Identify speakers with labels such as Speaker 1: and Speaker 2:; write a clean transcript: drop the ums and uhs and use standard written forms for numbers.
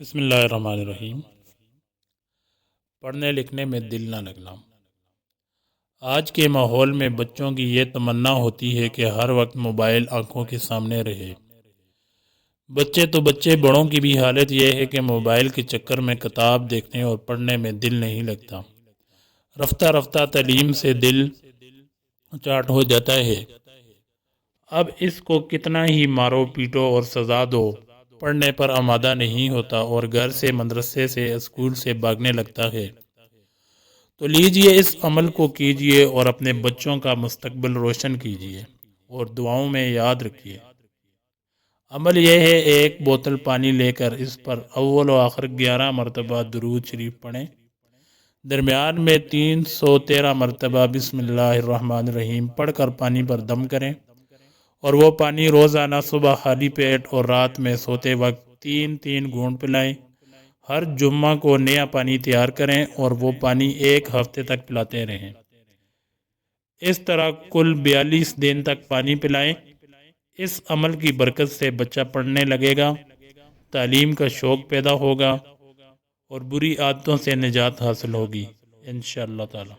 Speaker 1: بسم اللہ الرحمن الرحیم۔ پڑھنے لکھنے میں دل نہ لگنا۔ آج کے ماحول میں بچوں کی یہ تمنا ہوتی ہے کہ ہر وقت موبائل آنکھوں کے سامنے رہے۔ بچے تو بچے، بڑوں کی بھی حالت یہ ہے کہ موبائل کے چکر میں کتاب دیکھنے اور پڑھنے میں دل نہیں لگتا۔ رفتہ رفتہ تعلیم سے دل چاٹ ہو جاتا ہے۔ اب اس کو کتنا ہی مارو پیٹو اور سزا دو، پڑھنے پر آمادہ نہیں ہوتا اور گھر سے، مدرسے سے، اسکول سے بھاگنے لگتا ہے۔ تو لیجئے اس عمل کو کیجئے اور اپنے بچوں کا مستقبل روشن کیجئے اور دعاؤں میں یاد رکھیے۔ عمل یہ ہے، ایک بوتل پانی لے کر اس پر اول و آخر 11 مرتبہ درود شریف پڑھیں۔ درمیان میں 313 مرتبہ بسم اللہ الرحمن الرحیم پڑھ کر پانی پر دم کریں، اور وہ پانی روزانہ صبح خالی پیٹ اور رات میں سوتے وقت 3 گھونٹ پلائیں۔ ہر جمعہ کو نیا پانی تیار کریں اور وہ پانی 1 ہفتے تک پلاتے رہیں۔ اس طرح کل 42 دن تک پانی پلائیں۔ اس عمل کی برکت سے بچہ پڑھنے لگے گا، تعلیم کا شوق پیدا ہوگا اور بری عادتوں سے نجات حاصل ہوگی انشاءاللہ تعالی۔